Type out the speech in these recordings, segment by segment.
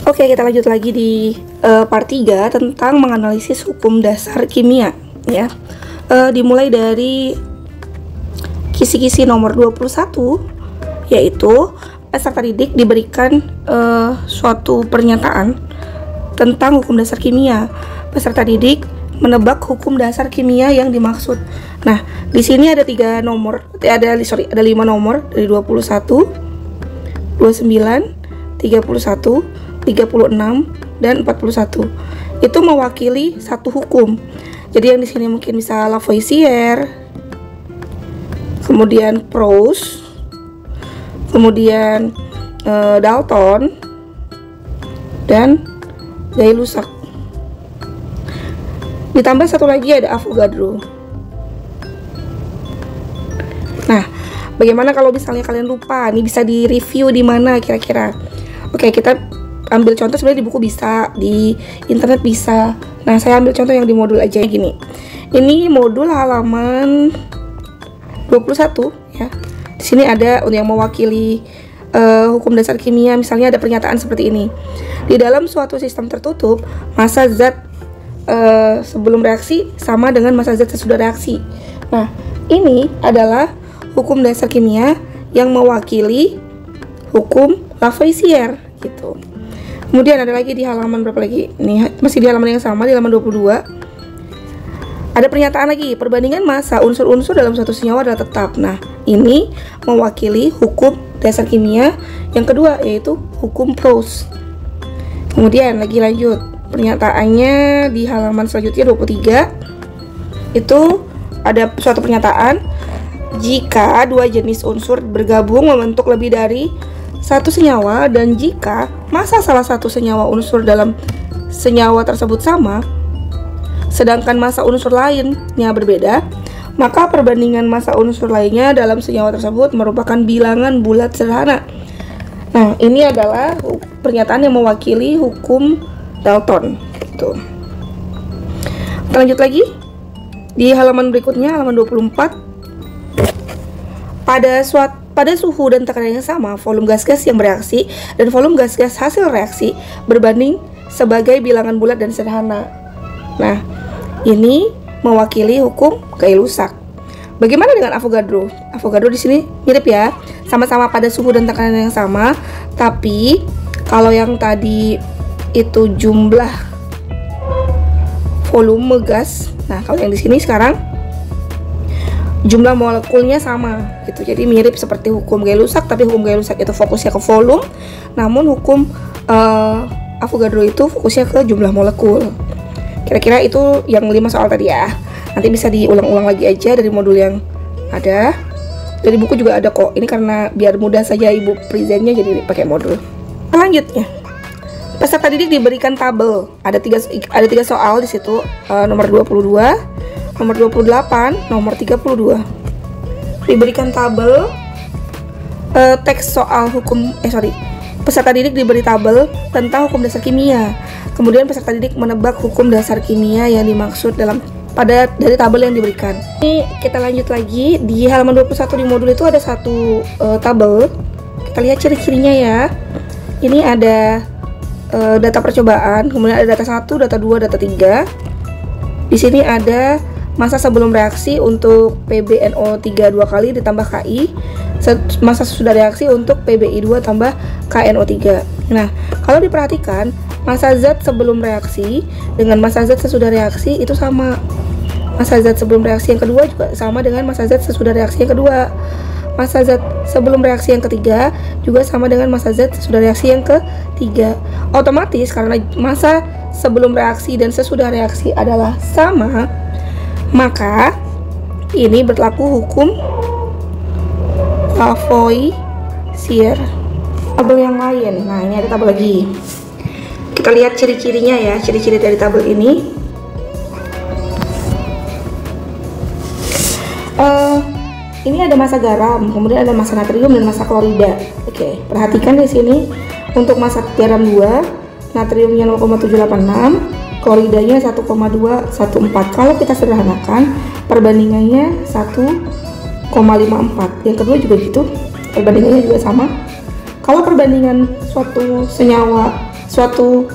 Oke, kita lanjut lagi di part 3 tentang menganalisis hukum dasar kimia ya. Dimulai dari kisi-kisi nomor 21, yaitu peserta didik diberikan suatu pernyataan tentang hukum dasar kimia. Peserta didik menebak hukum dasar kimia yang dimaksud. Nah, di sini ada 5 nomor dari 21, 29, 31, 36, dan 41. Itu mewakili satu hukum. Jadi yang di sini mungkin bisa Lavoisier, kemudian Proust, kemudian Dalton, dan Gay-Lussac. Ditambah satu lagi ada Avogadro. Nah, bagaimana kalau misalnya kalian lupa? Ini bisa di-review di mana kira-kira? Oke, kita ambil contoh, sebenarnya di buku bisa, di internet bisa. Nah, saya ambil contoh yang di modul aja gini. Ini modul halaman 21 ya. Di sini ada yang mewakili hukum dasar kimia, misalnya ada pernyataan seperti ini. Di dalam suatu sistem tertutup, massa zat sebelum reaksi sama dengan massa zat sesudah reaksi. Nah, ini adalah hukum dasar kimia yang mewakili hukum Lavoisier gitu. Kemudian ada lagi di halaman berapa lagi? Nih, masih di halaman yang sama, di halaman 22. Ada pernyataan lagi, perbandingan massa unsur-unsur dalam suatu senyawa adalah tetap. Nah, ini mewakili hukum dasar kimia yang kedua, yaitu hukum Proust. Kemudian lagi lanjut, pernyataannya di halaman selanjutnya 23. Itu ada suatu pernyataan, jika dua jenis unsur bergabung membentuk lebih dari satu senyawa, dan jika massa salah satu senyawa unsur dalam senyawa tersebut sama, sedangkan massa unsur lainnya berbeda, maka perbandingan massa unsur lainnya dalam senyawa tersebut merupakan bilangan bulat sederhana. Nah, ini adalah pernyataan yang mewakili hukum Dalton. Tuh. Kita lanjut lagi di halaman berikutnya, halaman 24. Pada suhu dan tekanan yang sama, volume gas-gas yang bereaksi dan volume gas-gas hasil reaksi berbanding sebagai bilangan bulat dan sederhana. Nah, ini mewakili hukum Gay-Lussac. Bagaimana dengan Avogadro? Avogadro di sini mirip ya, sama-sama pada suhu dan tekanan yang sama, tapi kalau yang tadi itu jumlah volume gas. Nah, kalau yang di sini sekarang jumlah molekulnya sama gitu. Jadi mirip seperti hukum Gay-Lussac, tapi hukum Gay-Lussac itu fokusnya ke volume, namun hukum Avogadro itu fokusnya ke jumlah molekul. Kira-kira itu yang 5 soal tadi ya. Nanti bisa diulang-ulang lagi aja dari modul yang ada. Dari buku juga ada kok. Ini karena biar mudah saja ibu presentnya, jadi pakai modul. Selanjutnya, peserta didik diberikan tabel. Ada tiga soal di situ, nomor 22, nomor 28, nomor 32. Diberikan tabel teks soal peserta didik diberi tabel tentang hukum dasar kimia. Kemudian peserta didik menebak hukum dasar kimia yang dimaksud dari tabel yang diberikan. Ini kita lanjut lagi di halaman 21 di modul itu ada satu tabel. Kita lihat ciri-cirinya ya. Ini ada data percobaan, kemudian ada data 1, data 2, data 3. Di sini ada massa sebelum reaksi untuk PbNO3 2 kali ditambah Ki, massa sesudah reaksi untuk PbI2 tambah KNO3. Nah, kalau diperhatikan, massa zat sebelum reaksi dengan massa zat sesudah reaksi itu sama. Massa zat sebelum reaksi yang kedua juga sama dengan massa zat sesudah reaksi yang kedua. Massa zat sebelum reaksi yang ketiga juga sama dengan massa zat sesudah reaksi yang ketiga. Otomatis karena massa sebelum reaksi dan sesudah reaksi adalah sama, maka ini berlaku hukum Lavoisier. Tabel yang lain, nah ini ada tabel lagi. Kita lihat ciri-cirinya ya, ciri-ciri dari tabel ini. Ini ada massa garam, kemudian ada massa natrium dan massa klorida. Oke, perhatikan di sini untuk massa garam 2, natriumnya 0,786, kloridanya 1,214. Kalau kita sederhanakan, perbandingannya 1,54. Yang kedua juga gitu, perbandingannya juga sama. Kalau perbandingan suatu senyawa suatu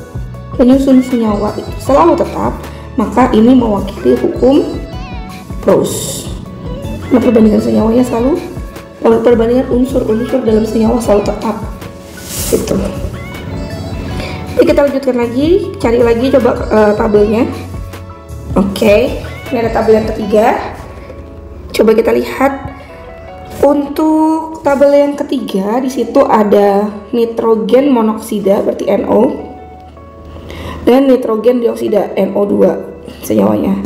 penyusun senyawa itu selalu tetap, maka ini mewakili hukum Proust. Nah, perbandingan senyawanya selalu, perbandingan unsur-unsur dalam senyawa selalu tetap gitu. Jadi kita lanjutkan lagi, cari lagi coba tabelnya. Oke, ini ada tabel yang ketiga. Coba kita lihat. Untuk tabel yang ketiga, di situ ada nitrogen monoksida berarti NO dan nitrogen dioksida NO2 senyawanya.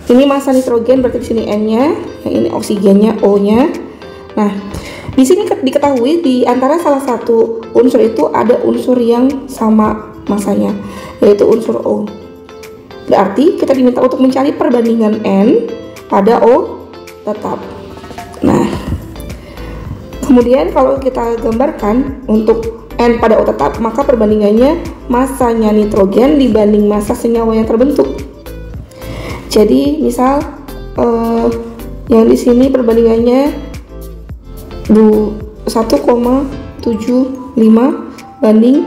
Ini massa nitrogen berarti di sini N-nya, yang ini oksigennya O-nya. Nah, di sini diketahui di antara salah satu unsur itu ada unsur yang sama massanya, yaitu unsur O. Berarti kita diminta untuk mencari perbandingan N pada O tetap. Nah, kemudian kalau kita gambarkan untuk N pada O tetap, maka perbandingannya massanya nitrogen dibanding massa senyawa yang terbentuk. Jadi misal yang di sini perbandingannya 1,75 banding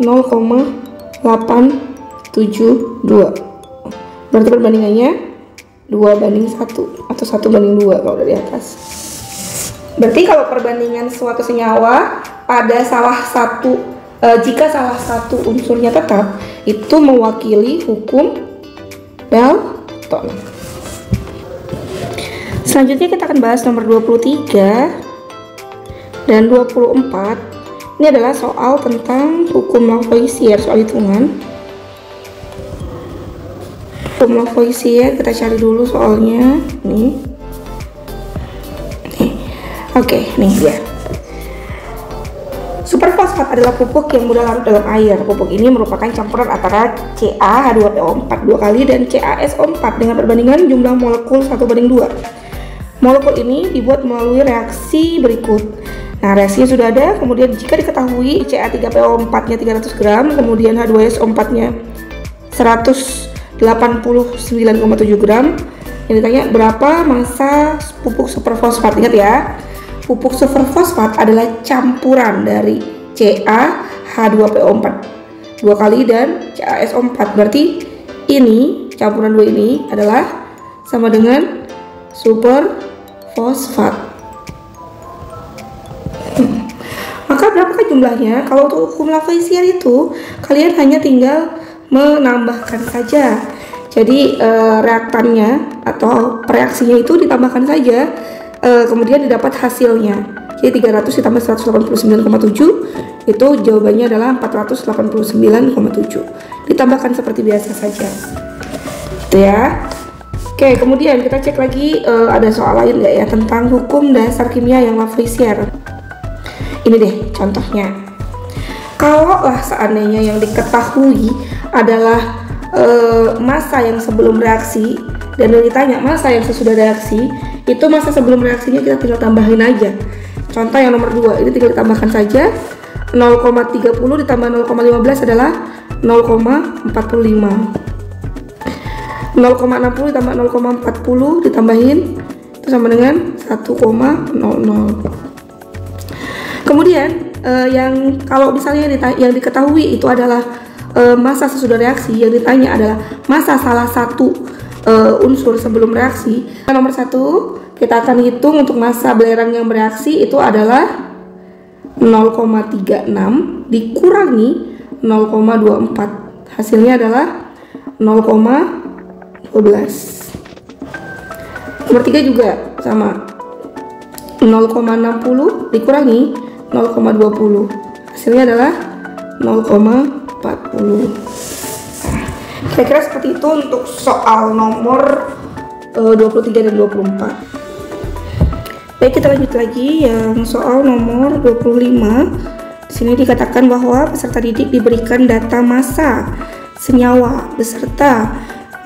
0,872. Berarti perbandingannya 2 banding 1 atau 1 banding 2 kalau dari atas. Berarti kalau perbandingan suatu senyawa ada salah satu, jika salah satu unsurnya tetap, itu mewakili hukum Dalton. Selanjutnya kita akan bahas nomor 23 dan 24. Ini adalah soal tentang hukum Lavoisier, soal hitungan. Hukum Lavoisier kita cari dulu soalnya. Nih. Oke, nih dia. Superfosfat adalah pupuk yang mudah larut dalam air. Pupuk ini merupakan campuran antara CaH2PO4 2 kali dan CaSO4 dengan perbandingan jumlah molekul 1:2. Molekul ini dibuat melalui reaksi berikut. Nah, reaksinya sudah ada. Kemudian jika diketahui Ca3PO4-nya 300 gram, kemudian H2SO4-nya 189,7 gram, yang ditanya berapa massa pupuk superfosfat. Ingat ya, pupuk superfosfat adalah campuran dari CaH2PO4 2 kali dan CaSO4. Berarti ini campuran dua ini adalah sama dengan superfosfat. Maka berapakah jumlahnya? Kalau untuk hukum Lavoisier itu kalian hanya tinggal menambahkan saja. Jadi reaktannya atau reaksinya itu ditambahkan saja, kemudian didapat hasilnya. Jadi 300 ditambah 189,7 itu jawabannya adalah 489,7. Ditambahkan seperti biasa saja. Gitu ya. Oke, kemudian kita cek lagi ada soal lain nggak ya tentang hukum dasar kimia yang Lavoisier. Ini deh contohnya. Kalau lah seandainya yang diketahui adalah massa yang sebelum reaksi dan ditanya massa yang sesudah reaksi, itu massa sebelum reaksinya kita tinggal tambahin aja. Contoh yang nomor 2, ini tinggal ditambahkan saja. 0,30 ditambah 0,15 adalah 0,45. 0,60 ditambah 0,40 ditambahin itu sama dengan 1,00. Kemudian yang kalau misalnya yang diketahui itu adalah massa sesudah reaksi, yang ditanya adalah massa salah satu unsur sebelum reaksi. Nomor 1 kita akan hitung untuk massa belerang yang bereaksi itu adalah 0,36 dikurangi 0,24. Hasilnya adalah 0,12. Nomor 3 juga sama, 0,60 dikurangi 0,20. Hasilnya adalah 0,40. Kira-kira seperti itu untuk soal nomor 23 dan 24. Baik, kita lanjut lagi yang soal nomor 25. Di sini dikatakan bahwa peserta didik diberikan data massa senyawa beserta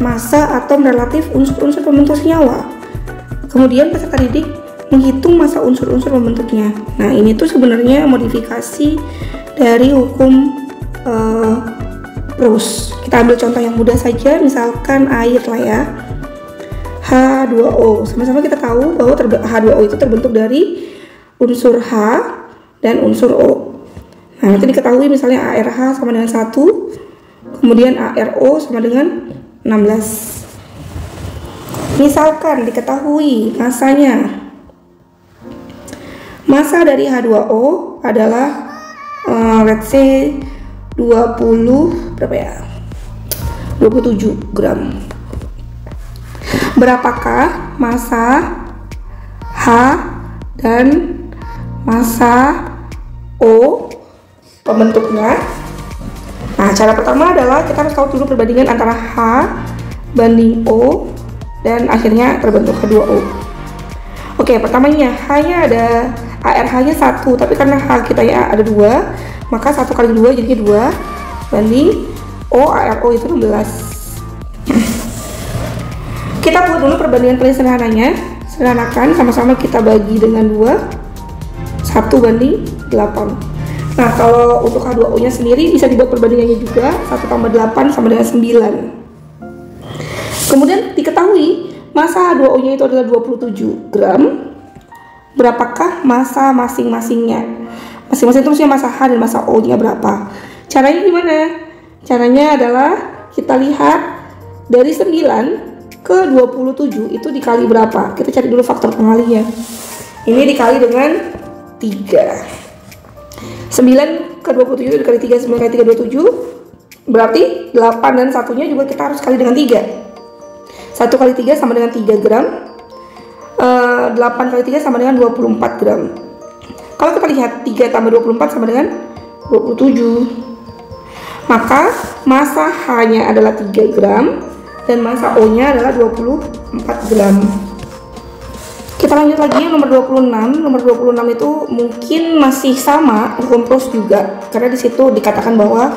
massa atom relatif unsur-unsur pembentuk senyawa. Kemudian peserta didik menghitung massa unsur-unsur pembentuknya. Nah, ini tuh sebenarnya modifikasi dari hukum Proust. Kita ambil contoh yang mudah saja, misalkan air lah ya. H2O. Sama-sama kita tahu bahwa H2O itu terbentuk dari unsur H dan unsur O. Nah, nanti diketahui misalnya ARH sama dengan 1, kemudian ARO sama dengan 16. Misalkan diketahui masanya. Massa dari H2O adalah let's say 27 gram. Berapakah massa H dan massa O pembentuknya? Nah, cara pertama adalah kita harus tahu dulu perbandingan antara H banding O dan akhirnya terbentuk H2O. Oke, pertamanya H-nya ada ARH-nya 1, tapi karena H kita ya ada 2, maka 1 kali 2 jadinya 2 banding O ARO itu 16. Kita buat dulu perbandingan paling sederhananya. Sederhanakan, sama-sama kita bagi dengan 2, 1 banding 8. Nah, kalau untuk H2O nya sendiri bisa dibuat perbandingannya juga, 1 tambah 8 sama dengan 9. Kemudian diketahui massa H2O nya itu adalah 27 gram. Berapakah massa masing-masingnya? Masing-masing itu maksudnya massa H dan massa O nya berapa? Caranya gimana? Caranya adalah kita lihat dari 9 ke 27 itu dikali berapa? Kita cari dulu faktor pengalinya. Ini dikali dengan 3. 9 ke 27 dikali 3, 9 kali 3 27. Berarti 8 dan satunya juga kita harus kali dengan 3. 1 kali 3 sama dengan 3 gram. 8 kali 3 sama dengan 24 gram. Kalau kita lihat 3 tambah 24 sama dengan 27. Maka massa H-nya adalah 3 gram dan massa O-nya adalah 24 gram. Kita lanjut lagi yang nomor 26. Nomor 26 itu mungkin masih sama, hukum Proust juga, karena di situ dikatakan bahwa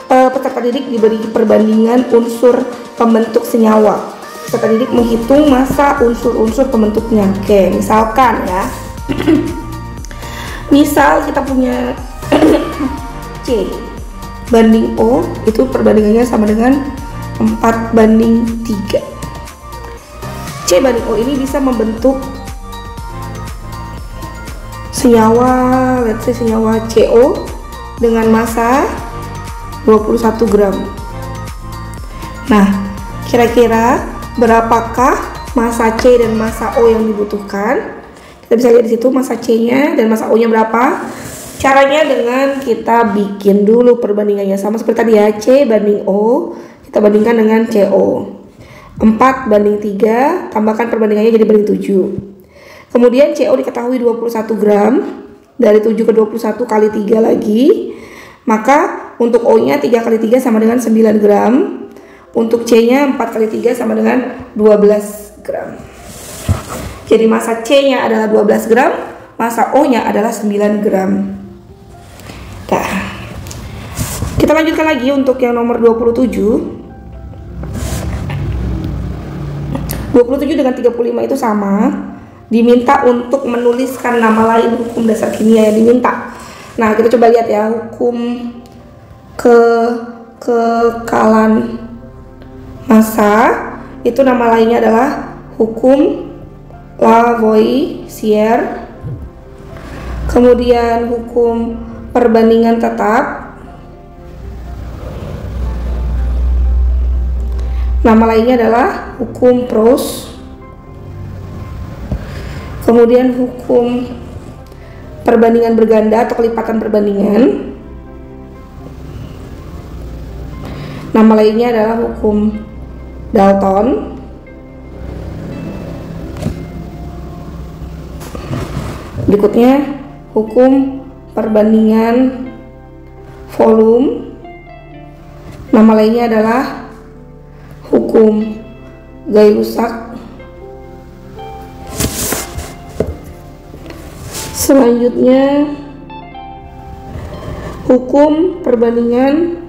peserta didik diberi perbandingan unsur pembentuk senyawa. Peserta didik menghitung massa unsur-unsur pembentuknya. Oke, misalkan ya. Misal kita punya C banding O, itu perbandingannya sama dengan 4 banding 3. C banding O ini bisa membentuk senyawa, let's say senyawa CO dengan massa 21 gram. Nah, kira-kira berapakah massa C dan massa O yang dibutuhkan? Kita bisa lihat di situ massa C-nya dan massa O-nya berapa. Caranya dengan kita bikin dulu perbandingannya sama seperti tadi ya, C banding O, kita bandingkan dengan CO. 4 banding 3, tambahkan perbandingannya jadi banding 7. Kemudian CO diketahui 21 gram, dari 7 ke 21 kali 3 lagi. Maka untuk O-nya 3 kali 3 sama dengan 9 gram. Untuk C-nya 4 kali 3 sama dengan 12 gram. Jadi massa C-nya adalah 12 gram, massa O-nya adalah 9 gram. Nah, kita lanjutkan lagi untuk yang nomor 27. 27 dengan 35 itu sama. Diminta untuk menuliskan nama lain hukum dasar kimia yang diminta. Nah, kita coba lihat ya, hukum kekekalan massa itu nama lainnya adalah hukum Lavoisier. Kemudian hukum perbandingan tetap, nama lainnya adalah hukum Proust. Kemudian hukum perbandingan berganda atau kelipatan perbandingan, nama lainnya adalah hukum Dalton. Berikutnya hukum perbandingan volume, nama lainnya adalah hukum Gay-Lussac. Selanjutnya hukum perbandingan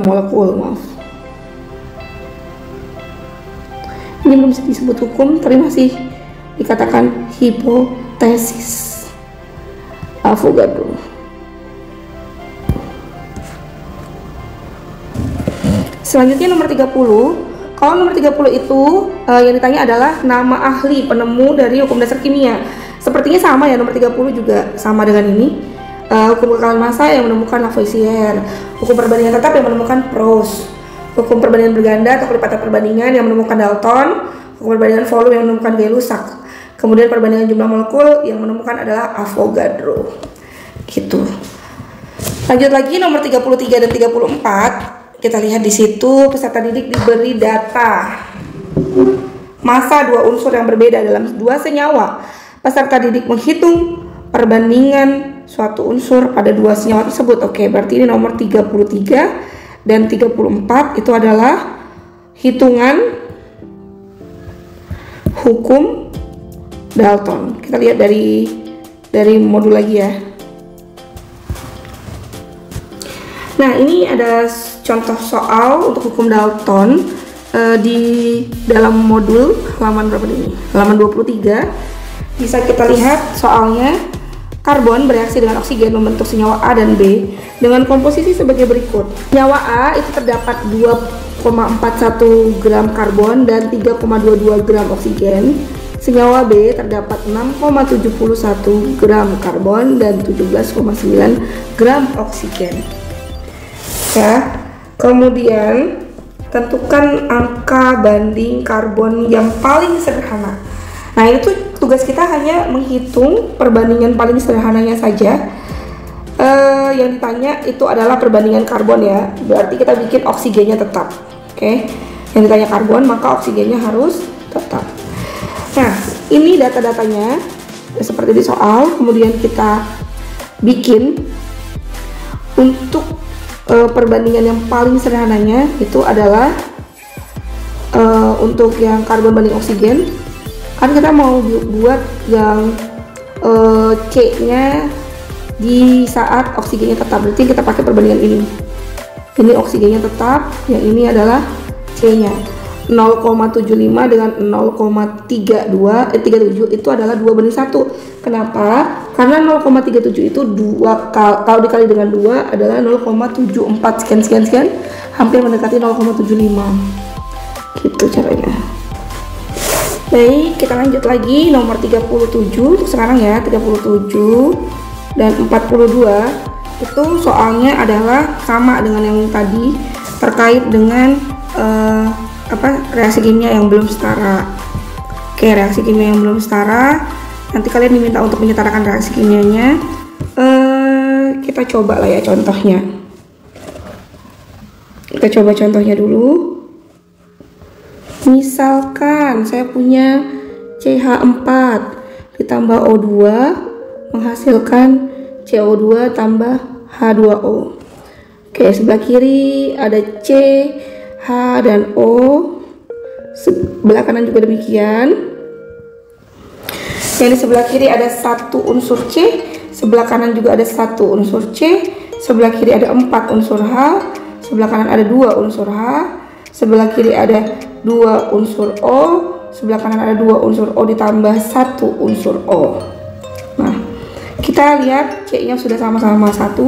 molekul, maaf. Ini belum disebut hukum, tapi masih dikatakan hipotesis Avogadro. Selanjutnya nomor 30. Kalau nomor 30 itu yang ditanya adalah nama ahli penemu dari hukum dasar kimia. Sepertinya sama ya, nomor 30 juga sama dengan ini. Hukum kekalahan massa yang menemukan Lavoisier, hukum perbandingan tetap yang menemukan Proust, hukum perbandingan berganda atau kelipatan perbandingan yang menemukan Dalton, hukum perbandingan volume yang menemukan Gay-Lussac, kemudian perbandingan jumlah molekul yang menemukan adalah Avogadro. Gitu. Lanjut lagi nomor 33 dan 34, kita lihat di situ peserta didik diberi data massa dua unsur yang berbeda dalam dua senyawa. Peserta didik menghitung perbandingan suatu unsur pada dua senyawa tersebut. Oke, berarti ini nomor 33 dan 34 itu adalah hitungan hukum Dalton. Kita lihat dari modul lagi ya. Nah, ini ada contoh soal untuk hukum Dalton di dalam modul halaman berapa ini? Halaman 23. Bisa kita lihat soalnya. Karbon bereaksi dengan oksigen membentuk senyawa A dan B dengan komposisi sebagai berikut. Senyawa A itu terdapat 2,41 gram karbon dan 3,22 gram oksigen. Senyawa B terdapat 6,71 gram karbon dan 17,9 gram oksigen. Ya, kemudian tentukan angka banding karbon yang paling sederhana. Nah, itu tugas kita hanya menghitung perbandingan paling sederhananya saja. Yang ditanya itu adalah perbandingan karbon ya. Berarti kita bikin oksigennya tetap. Oke. Yang ditanya karbon, maka oksigennya harus tetap. Nah, ini data-datanya seperti di soal. Kemudian kita bikin untuk perbandingan yang paling sederhananya itu adalah untuk yang karbon banding oksigen. Kan kita mau buat yang C-nya di saat oksigennya tetap, berarti kita pakai perbandingan ini. Ini oksigennya tetap, yang ini adalah C-nya. 0,75 dengan 0,37 itu adalah 2:1. Kenapa? Karena 0,37 itu kalau dikali dengan 2 adalah 0,74 sekian, hampir mendekati 0,75. Gitu caranya. Baik, kita lanjut lagi nomor 37 sekarang ya, 37 dan 42 itu soalnya adalah sama dengan yang tadi terkait dengan reaksi kimia yang belum setara. Oke, reaksi kimia yang belum setara, nanti kalian diminta untuk menyetarakan reaksi kimianya. Kita coba lah ya contohnya. Kita coba contohnya dulu. Misalkan saya punya CH4 ditambah O2 menghasilkan CO2 tambah H2O. Oke, sebelah kiri ada C, H, dan O. Sebelah kanan juga demikian. Yang di sebelah kiri ada satu unsur C, sebelah kanan juga ada satu unsur C, sebelah kiri ada 4 unsur H, sebelah kanan ada 2 unsur H, sebelah kiri ada 2 unsur O, sebelah kanan ada 2 unsur O ditambah 1 unsur O. Nah, kita lihat C-nya sudah sama-sama 1,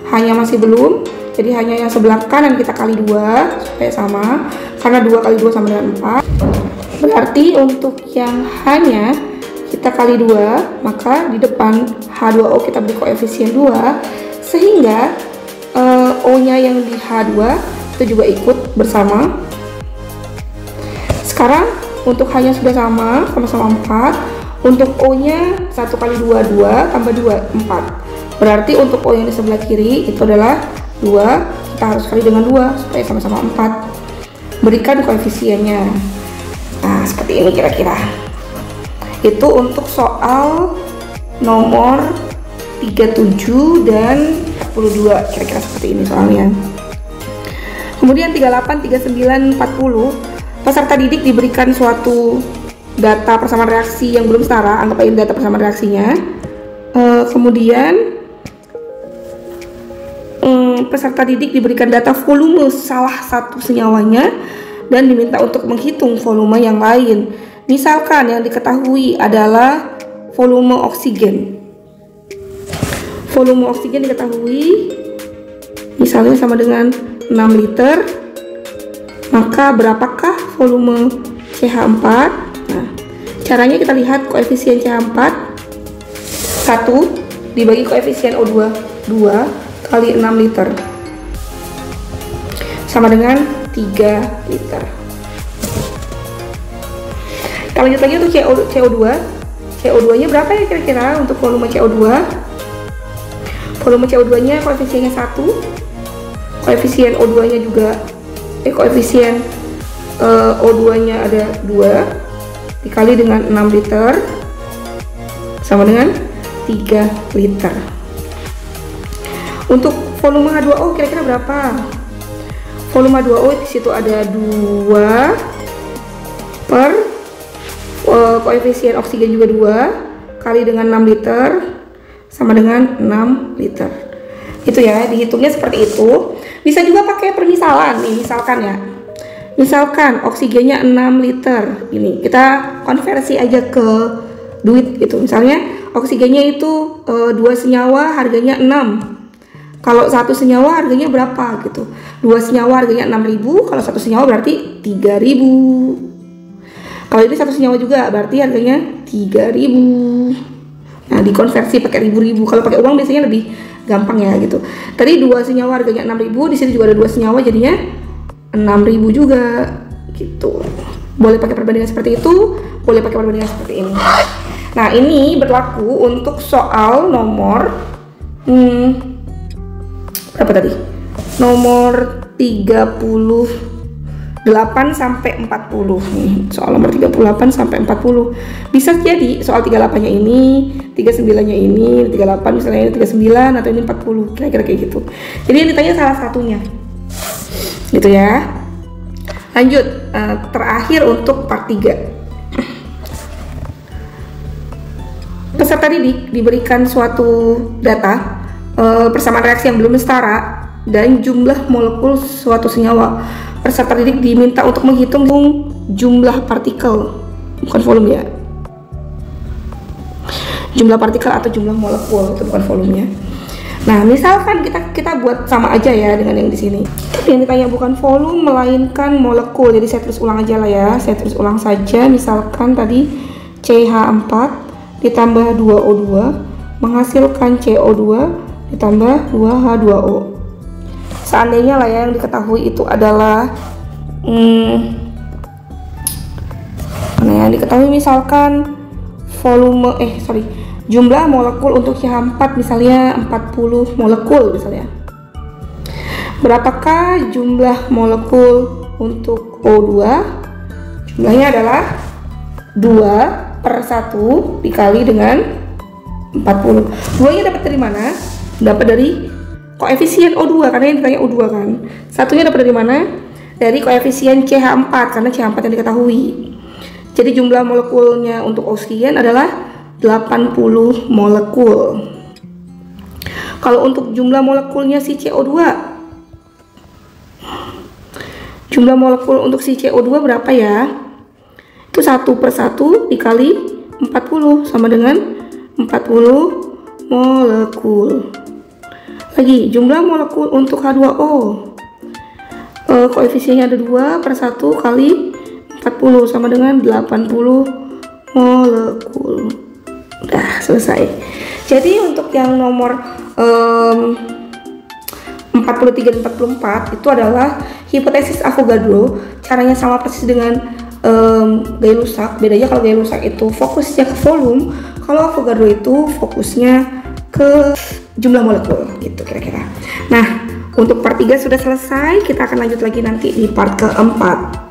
H-nya masih belum, jadi hanya yang sebelah kanan kita kali 2 supaya sama, karena 2 kali 2 sama dengan 4. Berarti untuk yang H-nya kita kali 2, maka di depan H2O kita beri koefisien 2, sehingga O-nya yang di H2 itu juga ikut bersama. Sekarang untuk H-nya sudah sama-sama 4. Untuk O-nya 1 kali 2, 2 tambah 2, 4. Berarti untuk O yang di sebelah kiri itu adalah 2. Kita harus kali dengan 2 supaya sama-sama 4. Berikan koefisiennya. Nah, seperti ini kira-kira. Itu untuk soal nomor 37 dan 42. Kira-kira seperti ini soalnya. Kemudian 38, 39, 40. Peserta didik diberikan suatu data persamaan reaksi yang belum setara, anggap aja data persamaan reaksinya. Kemudian peserta didik diberikan data volume salah satu senyawanya dan diminta untuk menghitung volume yang lain. Misalkan yang diketahui adalah volume oksigen. Volume oksigen diketahui misalnya sama dengan 6 liter. Maka berapakah volume CH4? Nah, caranya kita lihat koefisien CH4 1 dibagi koefisien O2 2 kali 6 liter sama dengan 3 liter. Kita lanjut lagi untuk CO2. CO2 nya berapa ya kira-kira untuk volume CO2? Volume CO2 nya koefisiennya 1, koefisien O2 nya juga koefisien O2 nya ada 2 dikali dengan 6 liter sama dengan 3 liter. Untuk volume H2O kira-kira berapa? Volume H2O di situ ada 2 per koefisien oksigen juga 2 kali dengan 6 liter sama dengan 6 liter. Itu ya, dihitungnya seperti itu. Bisa juga pakai permisalan nih, misalkan ya. Misalkan oksigennya 6 liter. Ini kita konversi aja ke duit gitu. Misalnya oksigennya itu 2 senyawa harganya 6. Kalau 1 senyawa harganya berapa gitu. 2 senyawa harganya 6.000, kalau 1 senyawa berarti 3.000. Kalau ini 1 senyawa juga berarti harganya 3.000. Nah, dikonversi pakai ribu-ribu. Kalau pakai uang biasanya lebih gampang ya gitu. Tadi 2 senyawa harganya 6.000, di sini juga ada 2 senyawa jadinya 6.000 juga gitu. Boleh pakai perbandingan seperti itu, boleh pakai perbandingan seperti ini. Nah, ini berlaku untuk soal nomor berapa tadi? Nomor 38 sampai 40 nih, soal nomor 38 sampai 40. Bisa jadi soal 38-nya ini, 39-nya ini, 38 misalnya ini 39 atau ini 40, kira-kira kayak gitu. Jadi yang ditanya salah satunya. Gitu ya. Lanjut, terakhir untuk part 3. Peserta didik diberikan suatu data persamaan reaksi yang belum setara dan jumlah molekul suatu senyawa. Peserta didik diminta untuk menghitung jumlah partikel, bukan volume ya. Jumlah partikel atau jumlah molekul, itu bukan volumenya. Nah, misalkan kita buat sama aja ya dengan yang di sini. Yang ditanya bukan volume melainkan molekul. Jadi saya tulis ulang aja lah ya. Saya tulis ulang saja. Misalkan tadi CH4 ditambah 2O2 menghasilkan CO2 ditambah 2H2O. Seandainya lah ya yang diketahui itu adalah yang diketahui misalkan volume jumlah molekul untuk CH4 misalnya 40 molekul misalnya. Berapakah jumlah molekul untuk O2? Jumlahnya adalah 2/1 dikali dengan 40. 2-nya dapat dari mana? Dapat dari koefisien O2 karena yang ditanya O2 kan. Satunya dapat dari mana? Dari koefisien CH4 karena CH4 yang diketahui. Jadi jumlah molekulnya untuk oksigen adalah 80 molekul. Kalau untuk jumlah molekulnya si CO2, jumlah molekul untuk si CO2 berapa ya? Itu 1/1 dikali 40 sama dengan 40 molekul. Lagi jumlah molekul untuk H2O, koefisiennya ada 2/1 kali 40 sama dengan 80 molekul. Udah selesai. Jadi untuk yang nomor 43 dan 44 itu adalah hipotesis Avogadro. Caranya sama persis dengan Gay-Lussac. Bedanya kalau Gay-Lussac itu fokusnya ke volume, kalau Avogadro itu fokusnya ke jumlah molekul gitu kira-kira. Nah, untuk part 3 sudah selesai, kita akan lanjut lagi nanti di part keempat.